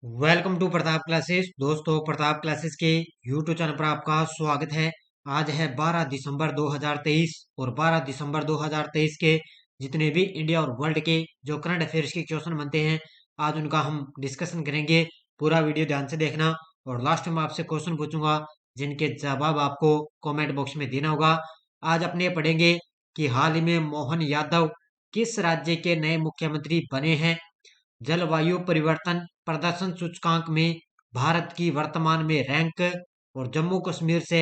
Welcome to Pratap classes. दोस्तों, Pratap classes के YouTube channel पर आपका स्वागत है। आज है 12 दिसंबर 2023 और 12 दिसंबर 2023 के जितने भी इंडिया और वर्ल्ड के जो करंट अफेयर्स के क्वेश्चन बनते हैं, आज उनका हम डिस्कशन करेंगे। पूरा वीडियो ध्यान से देखना और लास्ट में आपसे क्वेश्चन पूछूंगा जिनके जवाब आपको कमेंट बॉक्स में देना होगा। आज अपने पढ़ेंगे कि हाल ही में मोहन यादव किस राज्य के नए मुख्यमंत्री बने हैं। जलवायु परिवर्तन प्रदर्शन सूचकांक में भारत की वर्तमान में रैंक और जम्मू कश्मीर से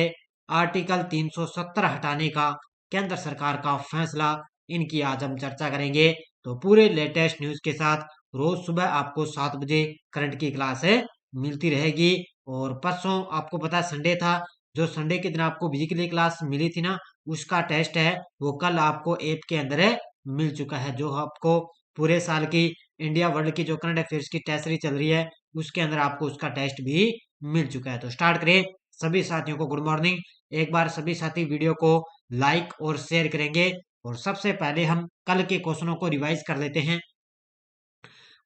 आर्टिकल 370 हटाने का केंद्र सरकार का फैसला, इनकी आज हम चर्चा करेंगे। तो पूरे लेटेस्ट न्यूज के साथ रोज सुबह आपको 7 बजे करंट की क्लास है मिलती रहेगी। और परसों आपको पता है संडे था, जो संडे के दिन आपको फिजिकली क्लास मिली थी ना, उसका टेस्ट है वो कल आपको ऐप के अंदर है मिल चुका है। जो आपको पूरे साल की इंडिया वर्ल्ड की जो करंट अफेयर्स की टेस्ट सीरीज चल रही है उसके अंदर आपको उसका टेस्ट भी मिल चुका है। तो स्टार्ट करें। सभी साथियों को गुड मॉर्निंग। एक बार सभी साथी वीडियो को लाइक और शेयर करेंगे। और सबसे पहले हम कल के क्वेश्चनों को रिवाइज कर लेते हैं।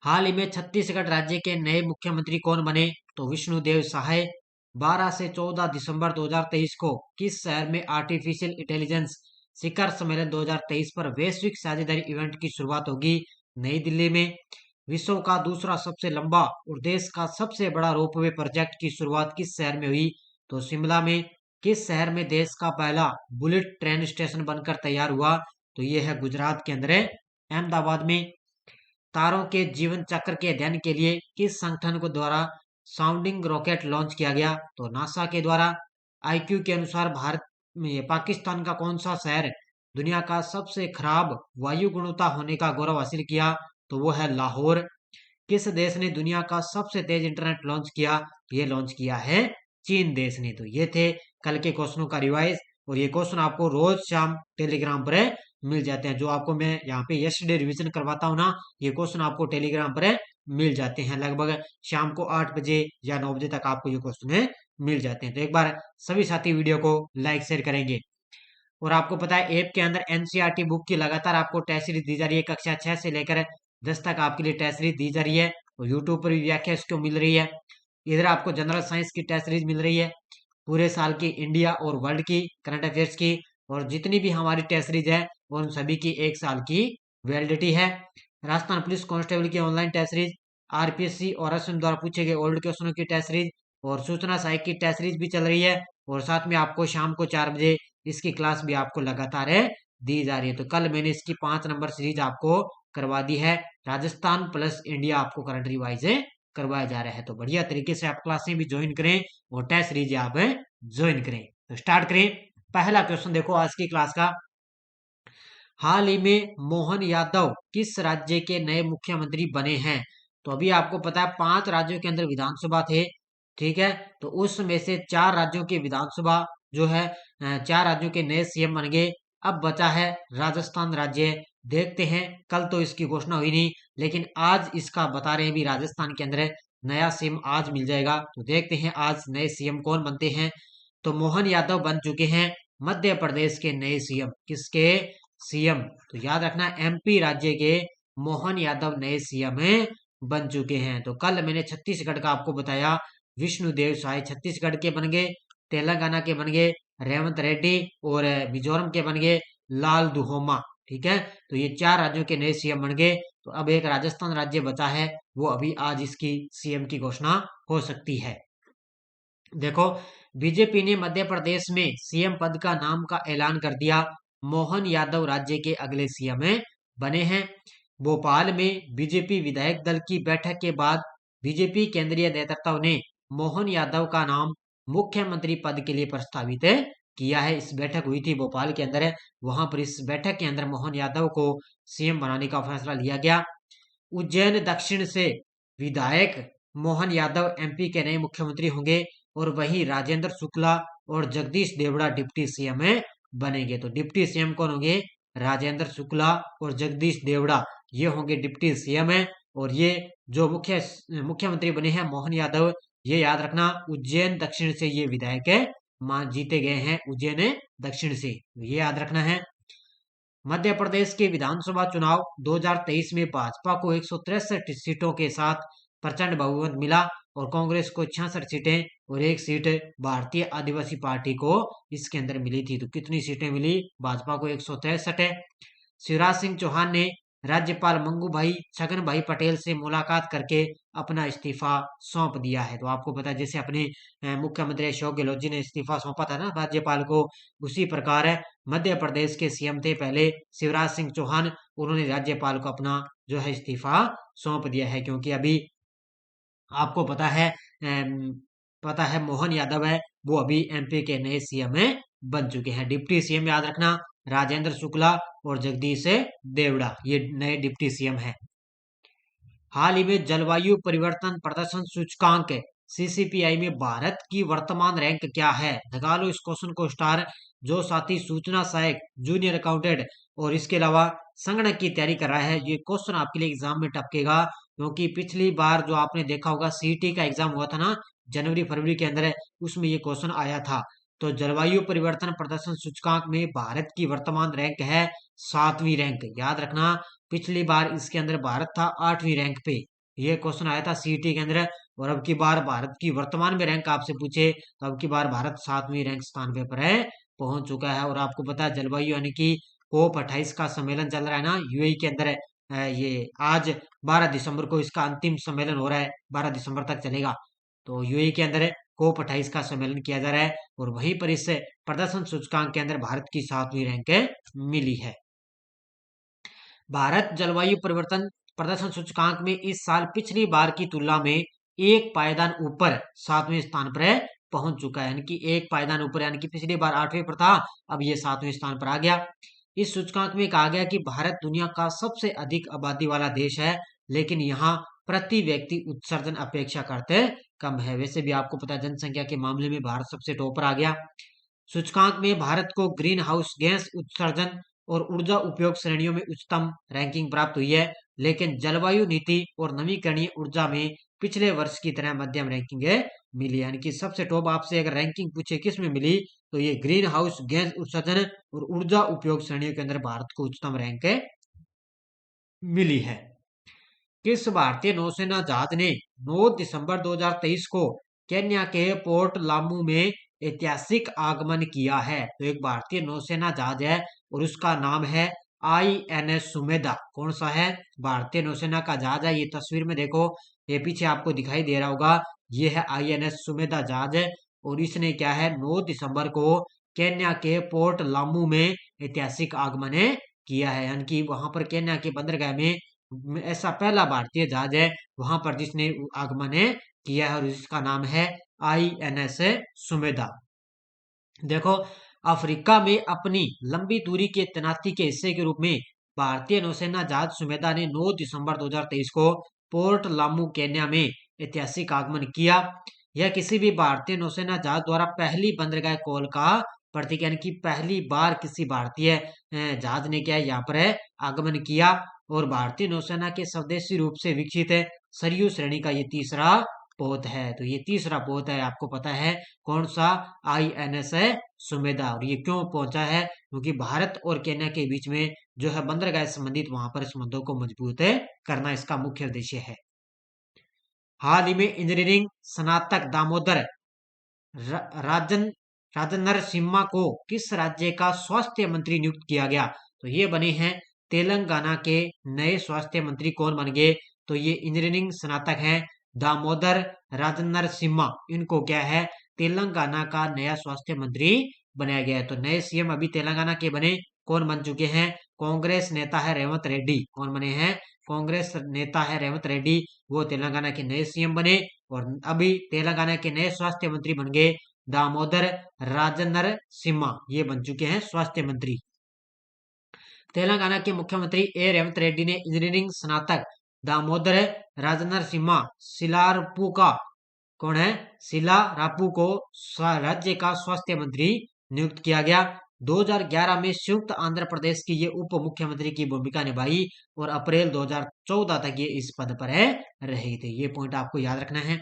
हाल ही में छत्तीसगढ़ राज्य के नए मुख्यमंत्री कौन बने? तो विष्णुदेव साय। 12 से 14 दिसंबर 2023 को किस शहर में आर्टिफिशियल इंटेलिजेंस शिखर सम्मेलन 2023 पर वैश्विक साझेदारी इवेंट की शुरुआत होगी? नई दिल्ली में। विश्व का दूसरा सबसे लंबा और देश का सबसे बड़ा रोपवे प्रोजेक्ट की शुरुआत किस शहर में हुई? तो शिमला में। किस शहर में देश का पहला बुलेट ट्रेन स्टेशन बनकर तैयार हुआ? तो यह है गुजरात के अंदर है, अहमदाबाद में। तारों के जीवन चक्र के अध्ययन के लिए किस संगठन को द्वारा साउंडिंग रॉकेट लॉन्च किया गया? तो नासा के द्वारा। आईक्यू के अनुसार भारत में पाकिस्तान का कौन सा शहर दुनिया का सबसे खराब वायु गुणवत्ता होने का गौरव हासिल किया? तो वो है लाहौर। किस देश ने दुनिया का सबसे तेज इंटरनेट लॉन्च किया? ये लॉन्च किया है चीन देश ने। तो ये थे कल के क्वेश्चनों का रिवाइज। और ये क्वेश्चन आपको रोज शाम टेलीग्राम पर मिल जाते हैं। जो आपको मैं यहाँ पे यस्टरडे रिवीजन करवाता हूँ ना, ये क्वेश्चन आपको टेलीग्राम पर मिल जाते हैं। लगभग शाम को 8 बजे या 9 बजे तक आपको ये क्वेश्चन है मिल जाते हैं। तो एक बार सभी साथी वीडियो को लाइक शेयर करेंगे। और आपको पता है ऐप के अंदर एनसीईआरटी बुक की लगातार आपको टेस्ट सीरीज दी जा रही है। कक्षा 6 से लेकर 10 तक आपके लिए टेस्ट सीरीज दी जा रही है और यूट्यूब पर भी व्याख्या इसको मिल रही है। इधर आपको जनरल साइंस की टेस्ट सीरीज मिल रही है, पूरे साल की इंडिया और वर्ल्ड की करंट अफेयर्स की। और जितनी भी हमारी टेस्ट सीरीज है उन सभी की 1 साल की वैलिडिटी है। राजस्थान पुलिस कांस्टेबल की ऑनलाइन टेस्ट सीरीज, आरपीएससी और असम द्वारा पूछे गए ओल्ड क्वेश्चनों की टेस्ट सीरीज और सूचना सहायक की टेस्ट सीरीज भी चल रही है। और साथ में आपको शाम को 4 बजे इसकी क्लास भी आपको लगातार है दी जा रही है। तो कल मैंने इसकी 5 नंबर सीरीज आपको करवा दी है। राजस्थान प्लस इंडिया आपको करंट रिवाइज है करवाया जा रहा है। तो बढ़िया तरीके से आप क्लासें भी ज्वाइन करें और टेस्ट सीरीज आप ज्वाइन करें। तो स्टार्ट करें। पहला क्वेश्चन देखो आज की क्लास का। हाल ही में मोहन यादव किस राज्य के नए मुख्यमंत्री बने हैं? तो अभी आपको पता है 5 राज्यों के अंदर विधानसभा थे, ठीक है। तो उसमें से 4 राज्यों के विधानसभा जो है 4 राज्यों के नए सीएम बन गए। अब बचा है राजस्थान राज्य। देखते हैं, कल तो इसकी घोषणा हुई नहीं, लेकिन आज इसका बता रहे हैं भी राजस्थान के अंदर नया सीएम आज मिल जाएगा। तो देखते हैं आज नए सीएम कौन बनते हैं। तो मोहन यादव बन चुके हैं मध्य प्रदेश के नए सीएम। किसके सीएम? तो याद रखना एमपी राज्य के मोहन यादव नए सीएम बन चुके हैं। तो कल मैंने छत्तीसगढ़ का आपको बताया, विष्णुदेव साय छत्तीसगढ़ के बन गए। तेलंगाना के बन गए रेवंत रेड्डी और मिजोरम के बन गए लाल दुहोमा, ठीक है। तो ये 4 राज्यों के नए सीएम बन गए। तो अब एक राजस्थान राज्य बचा है, वो अभी आज इसकी सीएम की घोषणा हो सकती है। देखो, बीजेपी ने मध्य प्रदेश में सीएम पद का नाम का ऐलान कर दिया। मोहन यादव राज्य के अगले सीएम बने हैं। भोपाल में बीजेपी विधायक दल की बैठक के बाद बीजेपी केंद्रीय नेतृत्व ने मोहन यादव का नाम मुख्यमंत्री पद के लिए प्रस्तावित किया है। इस बैठक हुई थी भोपाल के अंदर, वहां पर इस बैठक के अंदर मोहन यादव को सीएम बनाने का फैसला लिया गया। उज्जैन दक्षिण से विधायक मोहन यादव एमपी के नए मुख्यमंत्री होंगे। और वहीं राजेंद्र शुक्ला और जगदीश देवड़ा डिप्टी सीएम बनेंगे। तो डिप्टी सीएम कौन होंगे? राजेंद्र शुक्ला और जगदीश देवड़ा, ये होंगे डिप्टी सीएम है। और ये जो मुख्यमंत्री बने हैं मोहन यादव, ये याद रखना उज्जैन दक्षिण से ये विधायक मान जीते गए हैं, उज्जैन दक्षिण से, ये याद रखना है। मध्य प्रदेश के विधानसभा चुनाव 2023 में भाजपा को 163 सीटों के साथ प्रचंड बहुमत मिला और कांग्रेस को 66 सीटें और 1 सीट भारतीय आदिवासी पार्टी को इसके अंदर मिली थी। तो कितनी सीटें मिली? भाजपा को 163 है। शिवराज सिंह चौहान ने राज्यपाल मंगू भाई छगन भाई पटेल से मुलाकात करके अपना इस्तीफा सौंप दिया है। तो आपको पता है जैसे अपने मुख्यमंत्री अशोक गहलोत जी ने इस्तीफा सौंपा था ना राज्यपाल को, उसी प्रकार है मध्य प्रदेश के सीएम थे पहले शिवराज सिंह चौहान, उन्होंने राज्यपाल को अपना जो है इस्तीफा सौंप दिया है। क्योंकि अभी आपको पता है मोहन यादव है वो अभी एमपी के नए सीएम बन चुके हैं। डिप्टी सीएम याद रखना राजेंद्र शुक्ला और जगदीश देवड़ा, ये नए डिप्टी सीएम हैं। हाल ही में जलवायु परिवर्तन प्रदर्शन सूचकांक सीसीपीआई में भारत की वर्तमान रैंक क्या है? लगा लो इस क्वेश्चन को स्टार। जो साथी सूचना सहायक, जूनियर अकाउंटेंट और इसके अलावा संगणक की तैयारी कर रहा है, ये क्वेश्चन आपके लिए एग्जाम में टपकेगा। क्योंकि पिछली बार जो आपने देखा होगा सीटी का एग्जाम हुआ था ना जनवरी फरवरी के अंदर, उसमें ये क्वेश्चन आया था। तो जलवायु परिवर्तन प्रदर्शन सूचकांक में भारत की वर्तमान रैंक है 7वीं रैंक। याद रखना पिछली बार इसके अंदर भारत था 8वीं रैंक पे। ये क्वेश्चन आया था सीटी के अंदर। और अब की बार भारत की वर्तमान में रैंक आपसे पूछे तो अब की बार भारत 7वीं रैंक स्थान पे पर है पहुंच चुका है। और आपको पता है जलवायु यानी कि COP28 का सम्मेलन चल रहा है ना यूएई के अंदर। ये आज 12 दिसंबर को इसका अंतिम सम्मेलन हो रहा है, 12 दिसंबर तक चलेगा। तो यूएई के अंदर COP28 का सम्मेलन किया जा रहा है और वहीं पर इस प्रदर्शन सूचकांक के अंदर भारत की 7वीं रैंक मिली है। भारत जलवायु परिवर्तन प्रदर्शन सूचकांक में इस साल पिछली बार की तुलना में एक पायदान ऊपर 7वें स्थान पर पहुंच चुका है। यानी कि एक पायदान ऊपर, यानी कि पिछली बार 8वें पर था, अब ये 7वें स्थान पर आ गया। इस सूचकांक में कहा गया कि भारत दुनिया का सबसे अधिक आबादी वाला देश है, लेकिन यहाँ प्रति व्यक्ति उत्सर्जन अपेक्षाकृत कम है। वैसे भी आपको पता है जनसंख्या के मामले में भारत सबसे टॉपर आ गया। सूचकांक में भारत को ग्रीन हाउस गैस उत्सर्जन और ऊर्जा उपयोग श्रेणियों में उच्चतम रैंकिंग प्राप्त हुई है, लेकिन जलवायु नीति और नवीकरणीय ऊर्जा में पिछले वर्ष की तरह मध्यम रैंकिंग मिली। यानी कि सबसे टॉप आपसे अगर रैंकिंग पूछे किस में मिली तो ये ग्रीन हाउस गैस उत्सर्जन और ऊर्जा उपयोग श्रेणियों के अंदर भारत को उच्चतम रैंक मिली है। किस भारतीय नौसेना जहाज ने 9 दिसंबर 2023 को केन्या के पोर्ट लामू में ऐतिहासिक आगमन किया है? तो एक भारतीय नौसेना जहाज है और उसका नाम है INS सुमेधा। कौन सा है? भारतीय नौसेना का जहाज है। ये तस्वीर में देखो, ये पीछे आपको दिखाई दे रहा होगा, ये है INS सुमेधा जहाज है। और इसने क्या है 9 दिसंबर को केन्या के पोर्ट लामू में ऐतिहासिक आगमन किया है। यानी कि वहां पर केन्या के बंदरगाह में ऐसा पहला भारतीय जहाज है वहां पर जिसने आगमन किया है और इसका नाम है INS सुमेधा। देखो अफ्रीका में अपनी लंबी दूरी के तैनाती के हिस्से के रूप में भारतीय नौसेना जहाज सुमेधा ने 9 दिसंबर 2023 को पोर्ट लामू केन्या में ऐतिहासिक आगमन किया। यह किसी भी भारतीय नौसेना जहाज द्वारा पहली बंदरगाह कॉल का प्रतीक, यानी कि पहली बार किसी भारतीय जहाज ने क्या यहाँ पर आगमन किया। और भारतीय नौसेना के स्वदेशी रूप से विकसित सरयू श्रेणी का ये तीसरा पोत है। तो ये तीसरा पोत है, आपको पता है कौन सा? INS सुमेधा। और ये क्यों पहुंचा है? क्योंकि भारत और केन्या के बीच में जो है बंदरगाह संबंधित वहां पर संबंधों को मजबूत करना इसका मुख्य उद्देश्य है। हाल ही में इंजीनियरिंग स्नातक दामोदर राजन नरसिम्हा को किस राज्य का स्वास्थ्य मंत्री नियुक्त किया गया? तो ये बने हैं तेलंगाना के नए स्वास्थ्य मंत्री। कौन बन गए? तो ये इंजीनियरिंग स्नातक हैं दामोदर राजनरसिम्हा। इनको क्या है तेलंगाना का नया स्वास्थ्य मंत्री बनाया गया है। तो नए सीएम अभी तेलंगाना के बने, कौन बन चुके हैं? कांग्रेस नेता है रेवंत रेड्डी। कौन बने हैं? कांग्रेस नेता है रेवंत रेड्डी, वो तेलंगाना के नए सीएम बने। और अभी तेलंगाना के नए स्वास्थ्य मंत्री बन गए दामोदर राजनरसिम्हा, ये बन चुके हैं स्वास्थ्य मंत्री। तेलंगाना के मुख्यमंत्री रेवंत रेड्डी ने इंजीनियरिंग स्नातक दामोदर राजनरसिम्हा सिलारपू को राज्य का स्वास्थ्य मंत्री नियुक्त किया गया। 2011 में संयुक्त आंध्र प्रदेश की ये उप मुख्यमंत्री की भूमिका निभाई और अप्रैल 2014 तक ये इस पद पर रहे थे। ये पॉइंट आपको याद रखना है।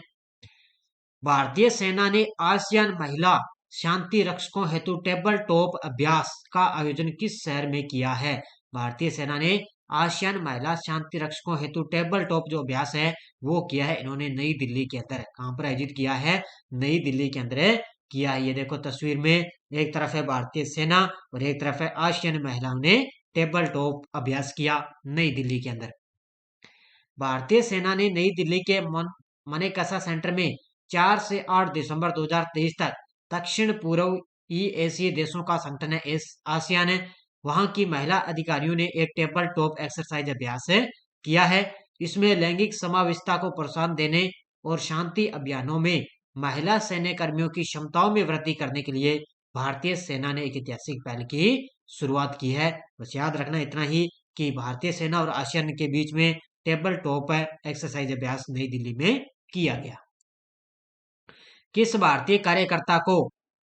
भारतीय सेना ने आसियान महिला शांति रक्षकों हेतु टेबल टॉप अभ्यास का आयोजन किस शहर में किया है? भारतीय सेना ने आसियान महिला शांति रक्षकों हेतु टेबल टॉप जो अभ्यास है वो किया है इन्होंने नई दिल्ली के अंदर। कहां पर आयोजित किया है? नई दिल्ली के अंदर किया है। ये देखो तस्वीर में एक तरफ है भारतीय सेना और एक तरफ है आसियान महिलाओं ने टेबल टॉप अभ्यास किया नई दिल्ली के अंदर। भारतीय सेना ने नई दिल्ली के मनेकशा सेंटर में 4 से 8 दिसंबर 2023 तक दक्षिण पूर्व एशियाई देशों का संगठन है आसियान है, वहां की महिला अधिकारियों ने एक टेबल टॉप एक्सरसाइज अभ्यास किया है। इसमें लैंगिक समावेशिता को प्रोत्साहन देने और शांति अभियानों में महिला सैन्य कर्मियों की क्षमताओं में वृद्धि करने के लिए भारतीय सेना ने एक ऐतिहासिक पहल की शुरुआत की है। बस याद रखना इतना ही कि भारतीय सेना और आसियान के बीच में टेबल टॉप एक्सरसाइज अभ्यास नई दिल्ली में किया गया। किस भारतीय कार्यकर्ता को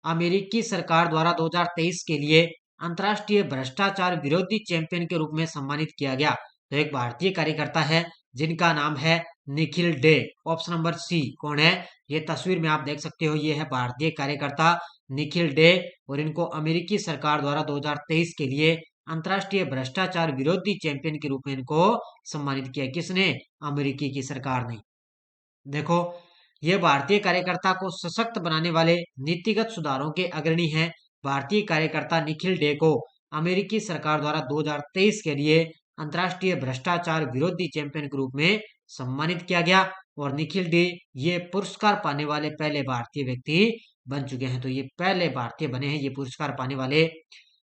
अमेरिकी सरकार द्वारा 2023 के लिए अंतर्राष्ट्रीय भ्रष्टाचार विरोधी चैंपियन के रूप में सम्मानित किया गया? तो एक भारतीय कार्यकर्ता है जिनका नाम है Nikhil De. Option number C. कौन है? ये तस्वीर में आप देख सकते हो, ये है भारतीय कार्यकर्ता निखिल डे और इनको अमेरिकी सरकार द्वारा 2023 के लिए अंतर्राष्ट्रीय भ्रष्टाचार विरोधी चैंपियन के रूप में इनको सम्मानित किया। किसने? अमेरिकी की सरकार ने। देखो, ये भारतीय कार्यकर्ता को सशक्त बनाने वाले नीतिगत सुधारों के अग्रणी हैं। भारतीय कार्यकर्ता निखिल डे को अमेरिकी सरकार द्वारा 2023 के लिए अंतर्राष्ट्रीय भ्रष्टाचार विरोधी चैंपियन के रूप में सम्मानित किया गया और निखिल डे ये पुरस्कार पाने वाले पहले भारतीय व्यक्ति बन चुके हैं। तो ये पहले भारतीय बने हैं ये पुरस्कार पाने वाले।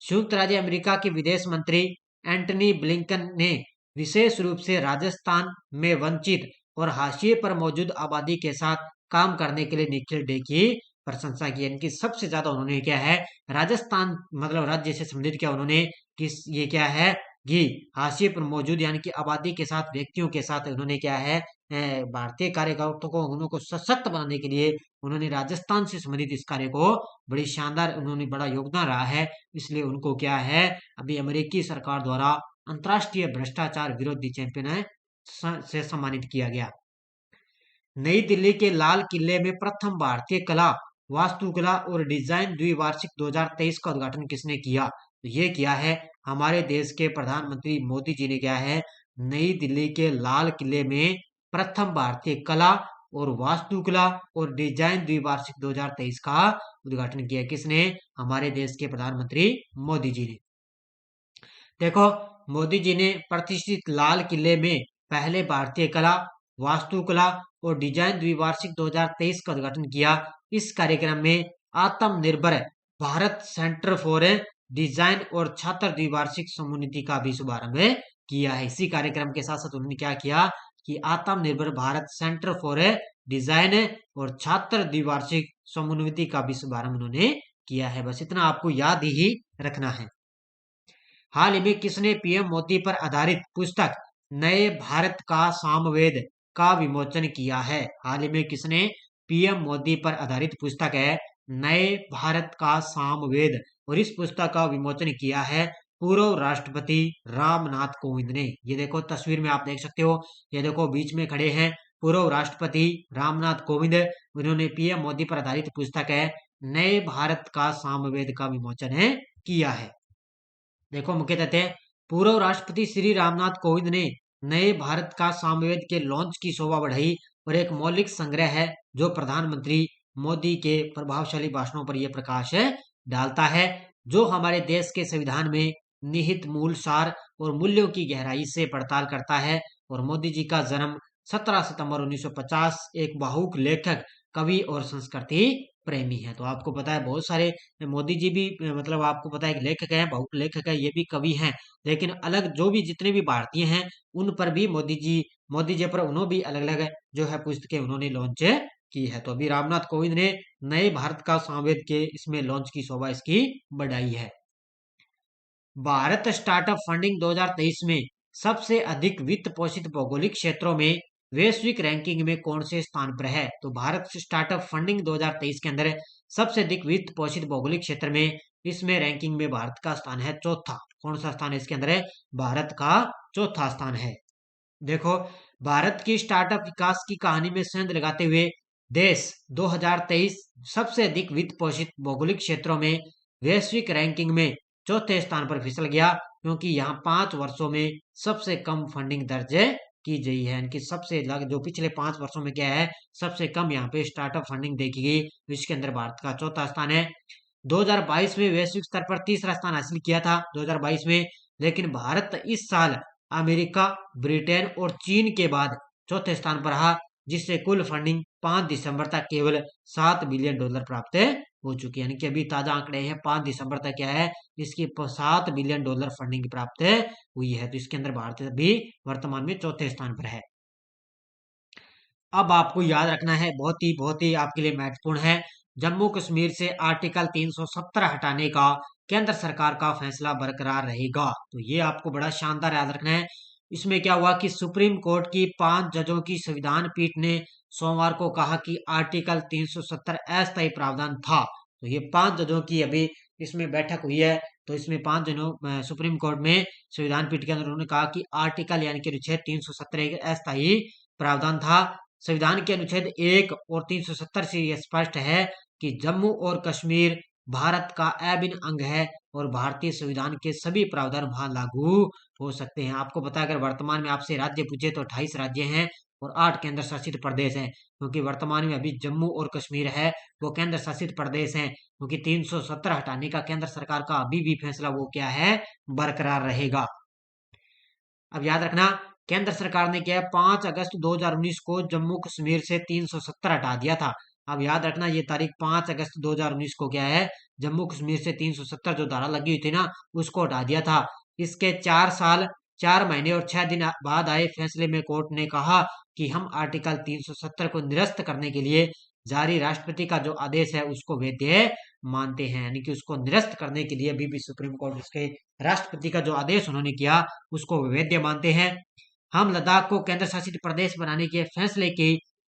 संयुक्त राज्य अमेरिका के विदेश मंत्री एंटनी ब्लिंकन ने विशेष रूप से राजस्थान में वंचित और हाशिए पर मौजूद आबादी के साथ काम करने के लिए निखिल डे की प्रशंसा की। इनकी सबसे ज्यादा उन्होंने क्या है, राजस्थान मतलब राज्य से संबंधित क्या उन्होंने किस ये क्या है कि हाशिए पर मौजूद यानी कि आबादी के साथ व्यक्तियों के साथ उन्होंने क्या है भारतीय कार्यकर्ताओं को उनको सशक्त बनाने के लिए उन्होंने राजस्थान से संबंधित इस कार्य को बड़ी शानदार उन्होंने बड़ा योगदान रहा है। इसलिए उनको क्या है अभी अमेरिकी सरकार द्वारा अंतर्राष्ट्रीय भ्रष्टाचार विरोधी चैंपियन है से सम्मानित किया गया। नई दिल्ली के लाल किले में प्रथम भारतीय कला वास्तुकला और डिजाइन द्विवार्षिक 2023 का उद्घाटन किसने किया? तो ये किया है हमारे देश के प्रधानमंत्री मोदी जी ने। क्या है? नई दिल्ली के लाल किले में प्रथम भारतीय कला और वास्तुकला और डिजाइन द्विवार्षिक 2023 का उद्घाटन किया। किसने? हमारे देश के प्रधानमंत्री मोदी जी ने। देखो, मोदी जी ने प्रतिष्ठित लाल किले में पहले भारतीय कला वास्तुकला और डिजाइन द्विवार्षिक 2023 का उद्घाटन किया। इस कार्यक्रम में आत्मनिर्भर भारत सेंटर फॉर डिजाइन और छात्र द्विवार्षिक समन्विति का भी शुभारंभ किया है। इसी कार्यक्रम के साथ साथ उन्होंने क्या किया कि आत्मनिर्भर भारत सेंटर फॉर डिजाइन और छात्र द्विवार्षिक समन्विति का भी शुभारंभ उन्होंने किया है। बस इतना आपको याद ही रखना है। हाल ही में किसने पीएम मोदी पर आधारित पुस्तक नए भारत का सामवेद का विमोचन किया है? हाल ही में किसने पीएम मोदी पर आधारित पुस्तक है नए भारत का सामवेद और इस पुस्तक का विमोचन किया है? पूर्व राष्ट्रपति रामनाथ कोविंद ने। ये देखो तस्वीर में आप देख सकते हो, ये देखो बीच में खड़े हैं पूर्व राष्ट्रपति रामनाथ कोविंद। उन्होंने पीएम मोदी पर आधारित पुस्तक है नए भारत का सामवेद का विमोचन किया है। देखो मुख्य तथ्य, पूर्व राष्ट्रपति श्री रामनाथ कोविंद ने नए भारत का सामवेद के लॉन्च की शोभा बढ़ाई और एक मौलिक संग्रह है जो प्रधानमंत्री मोदी के प्रभावशाली भाषणों पर यह प्रकाश डालता है जो हमारे देश के संविधान में निहित मूल सार और मूल्यों की गहराई से पड़ताल करता है। और मोदी जी का जन्म 17 सितंबर 1950 एक बहुमुख लेखक कवि और संस्कृति प्रेमी है। तो आपको पता है बहुत सारे मोदी जी भी मतलब आपको पता है एक लेखक है, बहु लेखक है, ये भी कवि हैं। लेकिन अलग जो भी जितने भी भारतीय हैं उन पर भी मोदी जी पर उन्होंने भी अलग अलग जो है पुस्तकें उन्होंने लॉन्च की है। तो अभी रामनाथ कोविंद ने नए भारत का सामवेद के इसमें लॉन्च की शोभा इसकी बढ़ाई है। भारत स्टार्टअप फंडिंग 2023 में सबसे अधिक वित्त पोषित भौगोलिक क्षेत्रों में वैश्विक रैंकिंग में कौन से स्थान पर है? तो भारत स्टार्टअप फंडिंग 2023 के अंदर सबसे अधिक वित्त पोषित भौगोलिक क्षेत्र में इसमें रैंकिंग में भारत का स्थान है चौथा। कौन सा स्थान है इसके अंदर? भारत का चौथा स्थान है। देखो, भारत की स्टार्टअप विकास की कहानी में सेंध लगाते हुए देश 2023 सबसे अधिक वित्त पोषित भौगोलिक क्षेत्रों में वैश्विक रैंकिंग में चौथे स्थान पर फिसल गया। क्योंकि यहाँ 5 वर्षों में सबसे कम फंडिंग दर्ज की गई है। इनकी सबसे जो पिछले 5 वर्षों में क्या है, सबसे कम यहाँ पे स्टार्टअप फंडिंग देखी गई। इसके अंदर भारत का चौथा स्थान है। 2022 में वैश्विक स्तर पर तीसरा स्थान हासिल किया था 2022 में, लेकिन भारत इस साल अमेरिका, ब्रिटेन और चीन के बाद चौथे स्थान पर रहा, जिससे कुल फंडिंग 5 दिसंबर तक केवल $7 बिलियन प्राप्त हो चुकी है। यानी कि अभी ताजा आंकड़े हैं, 5 दिसंबर तक क्या है, इसकी $7 बिलियन फंडिंग प्राप्त हुई है। तो इसके अंदर भारत अभी वर्तमान में चौथे स्थान पर है। अब आपको याद रखना है, बहुत ही आपके लिए महत्वपूर्ण है, जम्मू कश्मीर से आर्टिकल 370 हटाने का केंद्र सरकार का फैसला बरकरार रहेगा। तो ये आपको बड़ा शानदार याद रखना है। इसमें क्या हुआ कि सुप्रीम कोर्ट की 5 जजों की संविधान पीठ ने सोमवार को कहा कि आर्टिकल 370 अस्थायी प्रावधान था। तो ये 5 जजों की अभी इसमें बैठक हुई है। तो इसमें 5 जनों सुप्रीम कोर्ट में संविधान पीठ के अंदर उन्होंने कहा कि आर्टिकल यानी कि अनुच्छेद 370 एक अस्थायी प्रावधान था। संविधान के अनुच्छेद 1 और 370 से यह स्पष्ट है कि जम्मू और कश्मीर भारत का अभिन्न अंग है और भारतीय संविधान के सभी प्रावधान वहां लागू हो सकते हैं। आपको पता है, अगर वर्तमान में आपसे राज्य पूछे तो 28 राज्य हैं और 8 केंद्र शासित प्रदेश हैं, क्योंकि वर्तमान में अभी जम्मू और कश्मीर है वो केंद्र शासित प्रदेश हैं, क्योंकि 370 हटाने का केंद्र सरकार का अभी भी फैसला वो क्या है, बरकरार रहेगा। अब याद रखना, केंद्र सरकार ने क्या है, 5 अगस्त 2019 को जम्मू कश्मीर से 370 हटा दिया था। अब याद रखना, ये तारीख 5 अगस्त 2019 को क्या है, जम्मू कश्मीर से 370 जो धारा लगी हुई थी ना, उसको हटा दिया था। इसके 4 साल 4 महीने और 6 दिन बाद आए फैसले में कोर्ट ने कहा कि हम आर्टिकल 370 को निरस्त करने के लिए जारी राष्ट्रपति का जो आदेश है उसको वैध मानते हैं। यानी कि उसको निरस्त करने के लिए अभी भी सुप्रीम कोर्ट उसके राष्ट्रपति का जो आदेश उन्होंने किया उसको वैध मानते हैं। हम लद्दाख को केंद्र शासित प्रदेश बनाने के फैसले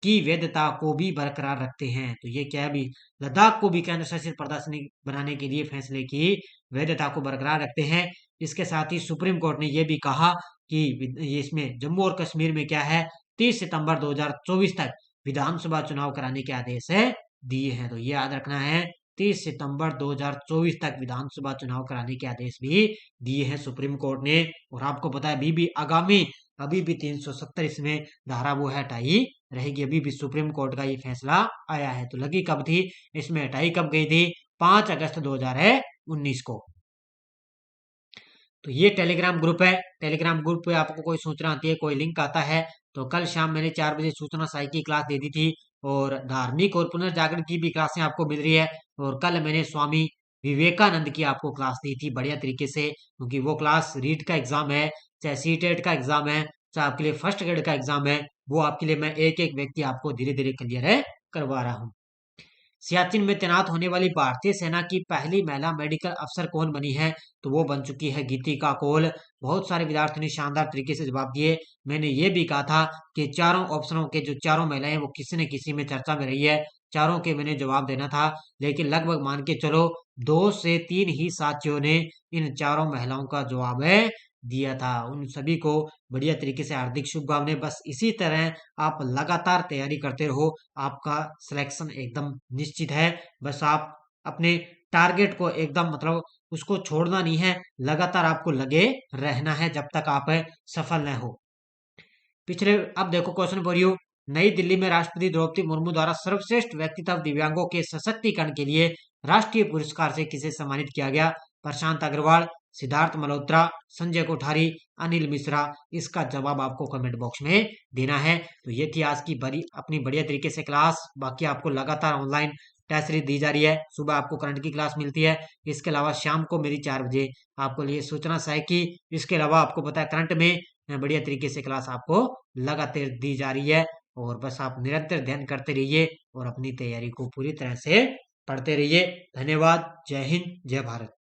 की वैधता को भी बरकरार रखते हैं। तो ये क्या है, अभी लद्दाख को भी केंद्र शासित प्रदेश बनाने के लिए फैसले की वैधता को बरकरार रखते हैं। इसके साथ ही सुप्रीम कोर्ट ने यह भी कहा कि इसमें जम्मू और कश्मीर में क्या है, 30 सितंबर 2024 तक विधानसभा चुनाव कराने के आदेश दिए हैं। तो ये याद रखना है, 30 सितंबर 2024 तक विधानसभा चुनाव कराने के आदेश भी दिए हैं सुप्रीम कोर्ट ने। और आपको पता है, अभी भी 370 इसमें धारा वो है हटाई रहेगी। अभी भी सुप्रीम कोर्ट का ये फैसला आया है। तो लगी कब थी, इसमें हटाई कब गई थी, 5 अगस्त 2019 को। तो ये टेलीग्राम ग्रुप है। टेलीग्राम ग्रुप पे आपको कोई सूचना आती है, कोई लिंक आता है, तो कल शाम मैंने 4 बजे सूचना साई की क्लास दे दी थी और धार्मिक और पुनर्जागरण की भी क्लासें आपको मिल रही है। और कल मैंने स्वामी विवेकानंद की आपको क्लास दी थी बढ़िया तरीके से, क्योंकि वो क्लास रीट का एग्जाम है, चाहे सीटेट का एग्जाम है, चाहे आपके लिए फर्स्ट ग्रेड का एग्जाम है, वो आपके लिए मैं एक एक व्यक्ति आपको धीरे धीरे क्लियर करवा रहा हूँ। सियाचिन में तैनात होने वाली भारतीय सेना की पहली महिला मेडिकल अफसर कौन बनी है, तो वो बन चुकी है गीतिका कौल। बहुत सारे विद्यार्थियों ने शानदार तरीके से जवाब दिए। मैंने ये भी कहा था कि चारों ऑप्शनों के जो चारों महिलाएं वो किसी न किसी में चर्चा में रही है, चारों के मैंने जवाब देना था, लेकिन लगभग मान के चलो 2 से 3 ही साथियों ने इन चारों महिलाओं का जवाब दिया था। उन सभी को बढ़िया तरीके से हार्दिक शुभकामनाएं। बस इसी तरह आप लगातार तैयारी करते रहो, आपका सिलेक्शन एकदम निश्चित है। बस आप अपने टारगेट को एकदम मतलब उसको छोड़ना नहीं है, लगातार आपको लगे रहना है जब तक आप सफल न हो। अब देखो क्वेश्चन फॉर यू, नई दिल्ली में राष्ट्रपति द्रौपदी मुर्मू द्वारा सर्वश्रेष्ठ व्यक्तित्व दिव्यांगों के सशक्तिकरण के लिए राष्ट्रीय पुरस्कार से किसे सम्मानित किया गया, प्रशांत अग्रवाल, सिद्धार्थ मल्होत्रा, संजय कोठारी, अनिल मिश्रा। इसका जवाब आपको कमेंट बॉक्स में देना है। तो ये थी आज की अपनी बढ़िया तरीके से क्लास। बाकी आपको लगातार ऑनलाइन टेस्ट सीरीज दी जा रही है, सुबह आपको करंट की क्लास मिलती है, इसके अलावा शाम को मेरी 4 बजे आपको लिए सूचना सहायक की। इसके अलावा आपको पता है करंट में बढ़िया तरीके से क्लास आपको लगातार दी जा रही है। और बस आप निरंतर ध्यान करते रहिए और अपनी तैयारी को पूरी तरह से पढ़ते रहिए। धन्यवाद। जय हिंद, जय भारत।